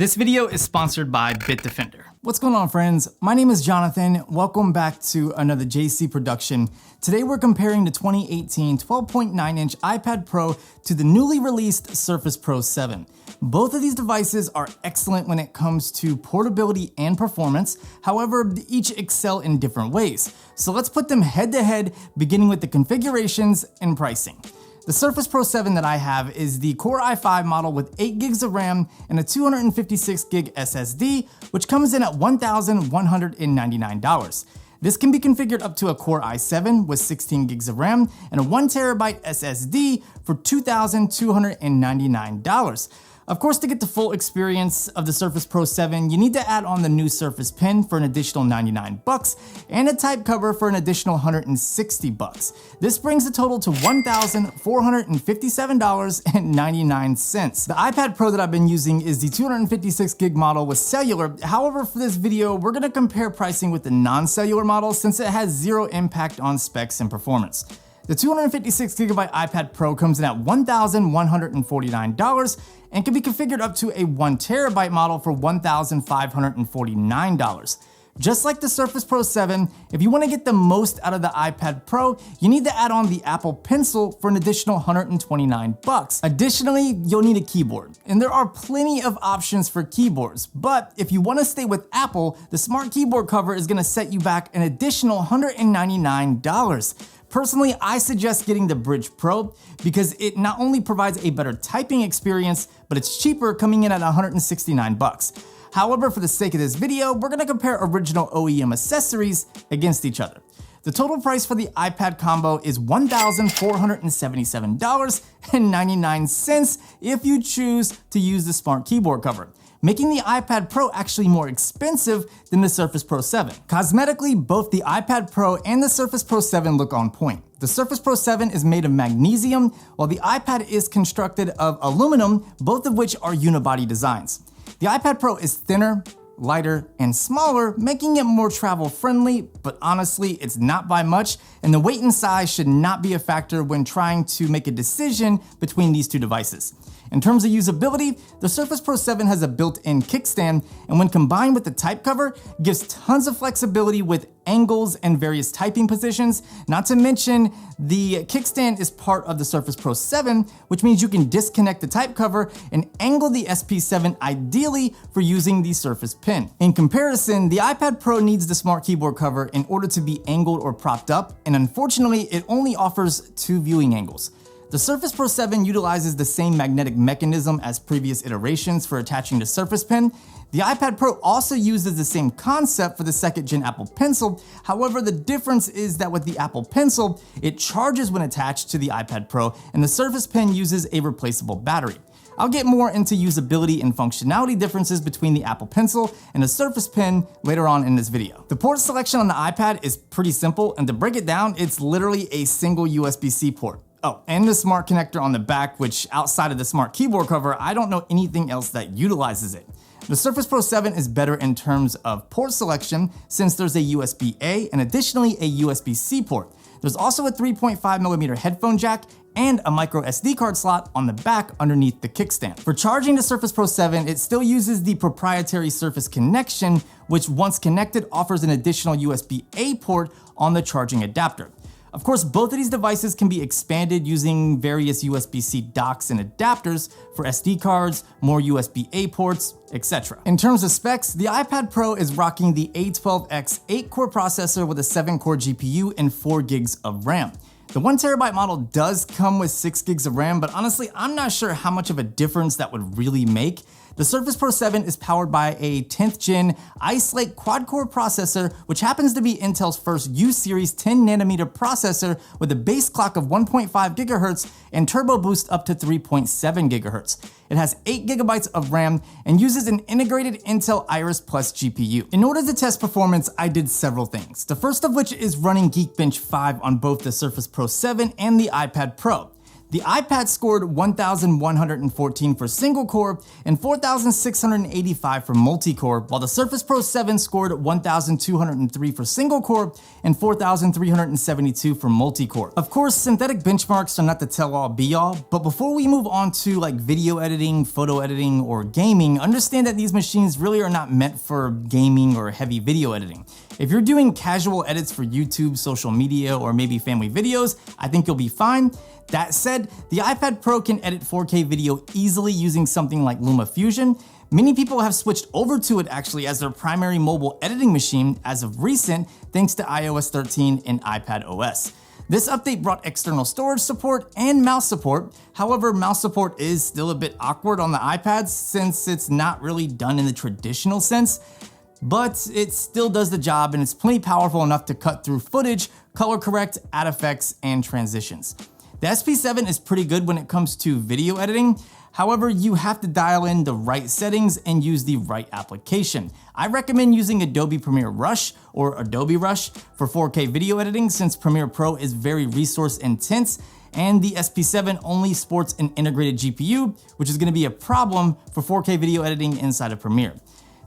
This video is sponsored by Bitdefender. What's going on, friends? My name is Jonathan. Welcome back to another JC production. Today we're comparing the 2018 12.9-inch iPad Pro to the newly released Surface Pro 7. Both of these devices are excellent when it comes to portability and performance. However, each excel in different ways. So let's put them head to head, beginning with the configurations and pricing. The Surface Pro 7 that I have is the Core i5 model with 8 gigs of RAM and a 256 gig SSD, which comes in at $1,199. This can be configured up to a Core i7 with 16 gigs of RAM and a 1 terabyte SSD for $2,299. Of course, to get the full experience of the Surface Pro 7, you need to add on the new Surface Pen for an additional $99 and a type cover for an additional $160. This brings the total to $1,457.99. The iPad Pro that I've been using is the 256 gig model with cellular. However, for this video, we're going to compare pricing with the non-cellular model since it has zero impact on specs and performance. The 256 gigabyte iPad Pro comes in at $1,149 and can be configured up to a 1 terabyte model for $1,549. Just like the Surface Pro 7, if you want to get the most out of the iPad Pro, you need to add on the Apple Pencil for an additional $129. Additionally, you'll need a keyboard, and there are plenty of options for keyboards, but if you want to stay with Apple, the Smart Keyboard cover is going to set you back an additional $199. Personally, I suggest getting the Bridge Pro because it not only provides a better typing experience, but it's cheaper, coming in at $169. However, for the sake of this video, we're gonna compare original OEM accessories against each other. The total price for the iPad combo is $1,477.99 if you choose to use the Smart Keyboard cover, making the iPad Pro actually more expensive than the Surface Pro 7. Cosmetically, both the iPad Pro and the Surface Pro 7 look on point. The Surface Pro 7 is made of magnesium, while the iPad is constructed of aluminum, both of which are unibody designs. The iPad Pro is thinner, lighter, and smaller, making it more travel-friendly, but honestly, it's not by much, and the weight and size should not be a factor when trying to make a decision between these two devices. In terms of usability, the Surface Pro 7 has a built-in kickstand, and when combined with the type cover, gives tons of flexibility with angles and various typing positions. Not to mention, the kickstand is part of the Surface Pro 7, which means you can disconnect the type cover and angle the SP7 ideally for using the Surface Pen. In comparison, the iPad Pro needs the Smart Keyboard cover in order to be angled or propped up, and unfortunately, it only offers 2 viewing angles. The Surface Pro 7 utilizes the same magnetic mechanism as previous iterations for attaching the Surface Pen. The iPad Pro also uses the same concept for the 2nd gen Apple Pencil. However, the difference is that with the Apple Pencil, it charges when attached to the iPad Pro, and the Surface Pen uses a replaceable battery. I'll get more into usability and functionality differences between the Apple Pencil and the Surface Pen later on in this video. The port selection on the iPad is pretty simple, and to break it down, it's literally a single USB-C port. Oh, and the smart connector on the back, which outside of the Smart Keyboard cover, I don't know anything else that utilizes it. The Surface Pro 7 is better in terms of port selection since there's a USB-A and additionally a USB-C port. There's also a 3.5mm headphone jack and a micro SD card slot on the back underneath the kickstand. For charging the Surface Pro 7, it still uses the proprietary Surface connection, which once connected offers an additional USB-A port on the charging adapter. Of course, both of these devices can be expanded using various USB-C docks and adapters for SD cards, more USB-A ports, etc. In terms of specs, the iPad Pro is rocking the A12X 8-core processor with a 7-core GPU and 4 gigs of RAM. The 1 terabyte model does come with 6 gigs of RAM, but honestly, I'm not sure how much of a difference that would really make. The Surface Pro 7 is powered by a 10th gen Ice Lake quad-core processor, which happens to be Intel's first U-series 10nm processor with a base clock of 1.5 GHz and turbo boost up to 3.7 GHz. It has 8 GB of RAM and uses an integrated Intel Iris Plus GPU. In order to test performance, I did several things. The first of which is running Geekbench 5 on both the Surface Pro 7 and the iPad Pro. The iPad scored 1,114 for single core and 4,685 for multi-core, while the Surface Pro 7 scored 1,203 for single core and 4,372 for multi-core. Of course, synthetic benchmarks are not the tell-all be-all, but before we move on to like video editing, photo editing, or gaming, understand that these machines really are not meant for gaming or heavy video editing. If you're doing casual edits for YouTube, social media, or maybe family videos, I think you'll be fine. That said, the iPad Pro can edit 4K video easily using something like LumaFusion. Many people have switched over to it actually as their primary mobile editing machine as of recent, thanks to iOS 13 and iPad OS. This update brought external storage support and mouse support. However, mouse support is still a bit awkward on the iPads since it's not really done in the traditional sense, but it still does the job and it's plenty powerful enough to cut through footage, color correct, add effects, and transitions. The SP7 is pretty good when it comes to video editing. However, you have to dial in the right settings and use the right application. I recommend using Adobe Premiere Rush or Adobe Rush for 4K video editing since Premiere Pro is very resource intense and the SP7 only sports an integrated GPU, which is going to be a problem for 4K video editing inside of Premiere.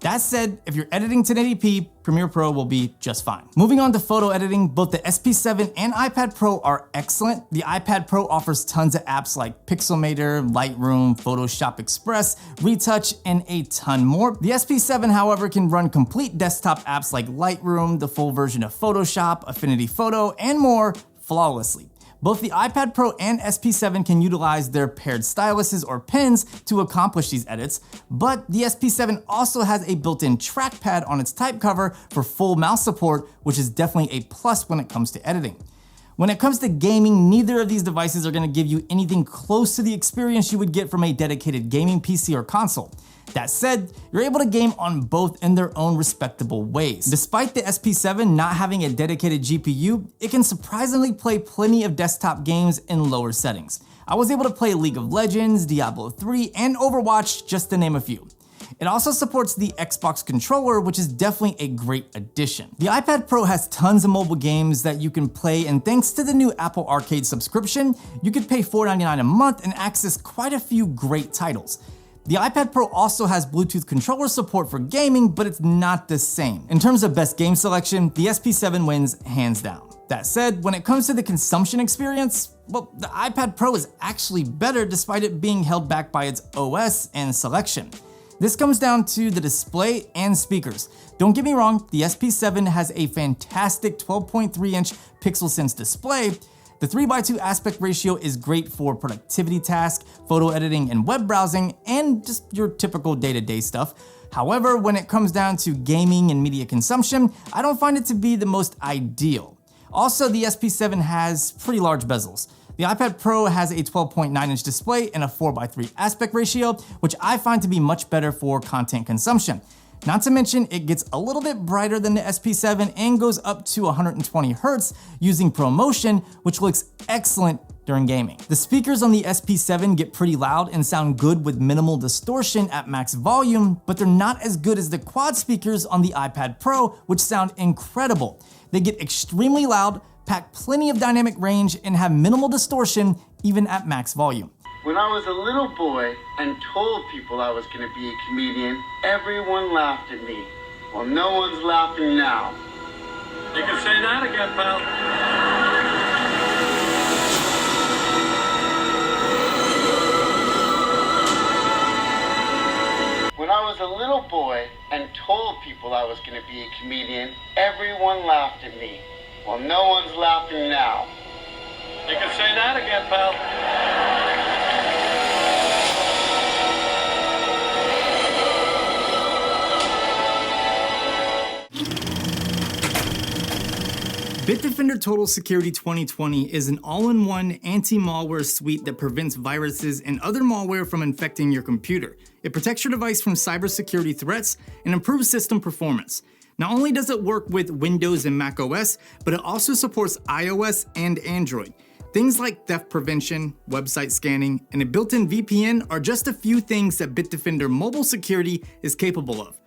That said, if you're editing 1080p, Premiere Pro will be just fine. Moving on to photo editing, both the SP7 and iPad Pro are excellent. The iPad Pro offers tons of apps like Pixelmator, Lightroom, Photoshop Express, Retouch, and a ton more. The SP7, however, can run complete desktop apps like Lightroom, the full version of Photoshop, Affinity Photo, and more flawlessly. Both the iPad Pro and SP7 can utilize their paired styluses or pens to accomplish these edits, but the SP7 also has a built-in trackpad on its type cover for full mouse support, which is definitely a plus when it comes to editing. When it comes to gaming, neither of these devices are going to give you anything close to the experience you would get from a dedicated gaming PC or console. That said, you're able to game on both in their own respectable ways. Despite the SP7 not having a dedicated GPU, it can surprisingly play plenty of desktop games in lower settings. I was able to play League of Legends, Diablo 3, and Overwatch, just to name a few. It also supports the Xbox controller, which is definitely a great addition. The iPad Pro has tons of mobile games that you can play, and thanks to the new Apple Arcade subscription, you could pay $4.99 a month and access quite a few great titles. The iPad Pro also has Bluetooth controller support for gaming, but it's not the same. In terms of best game selection, the SP7 wins hands down. That said, when it comes to the consumption experience, well, the iPad Pro is actually better despite it being held back by its OS and selection. This comes down to the display and speakers. Don't get me wrong, the SP7 has a fantastic 12.3-inch PixelSense display. The 3:2 aspect ratio is great for productivity tasks, photo editing, and web browsing, and just your typical day-to-day stuff. However, when it comes down to gaming and media consumption, I don't find it to be the most ideal. Also, the SP7 has pretty large bezels. The iPad Pro has a 12.9-inch display and a 4:3 aspect ratio, which I find to be much better for content consumption. Not to mention, it gets a little bit brighter than the SP7 and goes up to 120 Hz using ProMotion, which looks excellent during gaming. The speakers on the SP7 get pretty loud and sound good with minimal distortion at max volume, but they're not as good as the quad speakers on the iPad Pro, which sound incredible. They get extremely loud, pack plenty of dynamic range, and have minimal distortion even at max volume. When I was a little boy and told people I was going to be a comedian, everyone laughed at me. Well, no one's laughing now. You can say that again, pal. When I was a little boy and told people I was going to be a comedian, everyone laughed at me. Well, no one's laughing now. You can say that again, pal. Bitdefender Total Security 2020 is an all-in-one anti-malware suite that prevents viruses and other malware from infecting your computer. It protects your device from cybersecurity threats and improves system performance. Not only does it work with Windows and Mac OS, but it also supports iOS and Android. Things like theft prevention, website scanning, and a built-in VPN are just a few things that Bitdefender Mobile Security is capable of.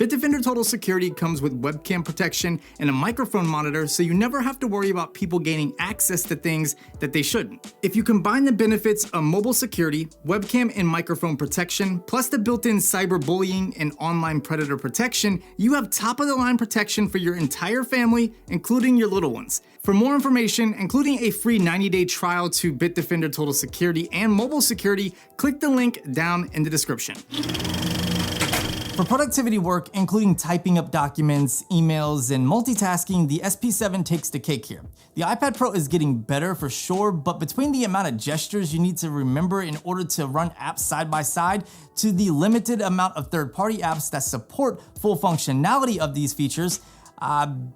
Bitdefender Total Security comes with webcam protection and a microphone monitor, so you never have to worry about people gaining access to things that they shouldn't. If you combine the benefits of mobile security, webcam and microphone protection, plus the built-in cyberbullying and online predator protection, you have top-of-the-line protection for your entire family, including your little ones. For more information, including a free 90-day trial to Bitdefender Total Security and mobile security, click the link down in the description. For productivity work, including typing up documents, emails, and multitasking, the SP7 takes the cake here. The iPad Pro is getting better for sure, but between the amount of gestures you need to remember in order to run apps side by side, to the limited amount of third-party apps that support full functionality of these features,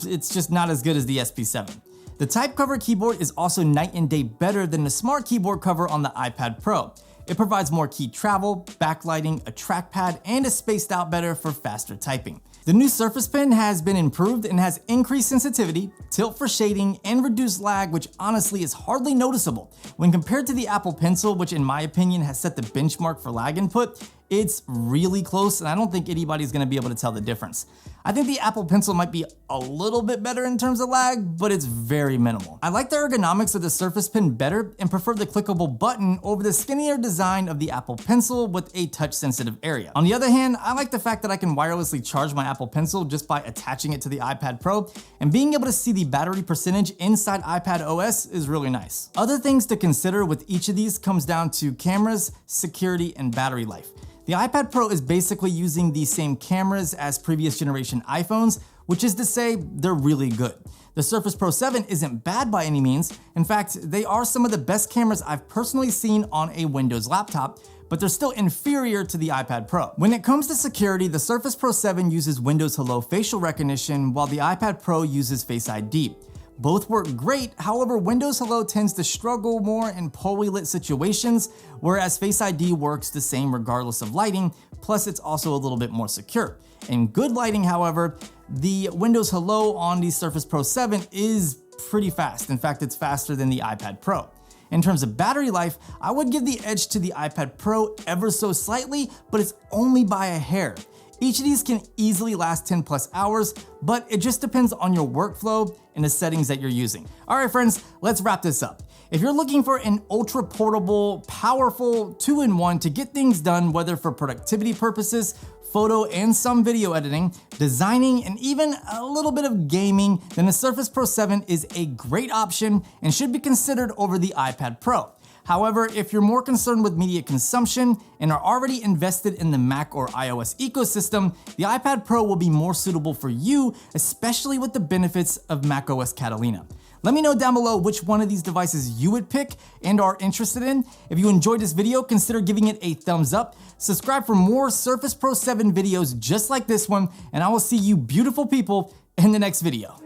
it's just not as good as the SP7. The type cover keyboard is also night and day better than the smart keyboard cover on the iPad Pro. It provides more key travel, backlighting, a trackpad, and is spaced out better for faster typing. The new Surface Pen has been improved and has increased sensitivity, tilt for shading, and reduced lag, which honestly is hardly noticeable. When compared to the Apple Pencil, which in my opinion has set the benchmark for lag input, it's really close, and I don't think anybody's gonna be able to tell the difference. I think the Apple Pencil might be a little bit better in terms of lag, but it's very minimal. I like the ergonomics of the Surface Pen better and prefer the clickable button over the skinnier design of the Apple Pencil with a touch-sensitive area. On the other hand, I like the fact that I can wirelessly charge my Apple Pencil just by attaching it to the iPad Pro, and being able to see the battery percentage inside iPad OS is really nice. Other things to consider with each of these comes down to cameras, security, and battery life. The iPad Pro is basically using the same cameras as previous generation iPhones, which is to say they're really good. The Surface Pro 7 isn't bad by any means. In fact, they are some of the best cameras I've personally seen on a Windows laptop, but they're still inferior to the iPad Pro. When it comes to security, the Surface Pro 7 uses Windows Hello facial recognition, while the iPad Pro uses Face ID. Both work great, however, Windows Hello tends to struggle more in poorly lit situations, whereas Face ID works the same regardless of lighting, plus it's also a little bit more secure. In good lighting, however, the Windows Hello on the Surface Pro 7 is pretty fast. In fact, it's faster than the iPad Pro. In terms of battery life, I would give the edge to the iPad Pro ever so slightly, but it's only by a hair. Each of these can easily last 10 plus hours, but it just depends on your workflow and the settings that you're using. All right, friends, let's wrap this up. If you're looking for an ultra portable, powerful 2-in-1 to get things done, whether for productivity purposes, photo and some video editing, designing, and even a little bit of gaming, then the Surface Pro 7 is a great option and should be considered over the iPad Pro. However, if you're more concerned with media consumption and are already invested in the Mac or iOS ecosystem, the iPad Pro will be more suitable for you, especially with the benefits of macOS Catalina. Let me know down below which one of these devices you would pick and are interested in. If you enjoyed this video, consider giving it a thumbs up. Subscribe for more Surface Pro 7 videos just like this one, and I will see you beautiful people in the next video.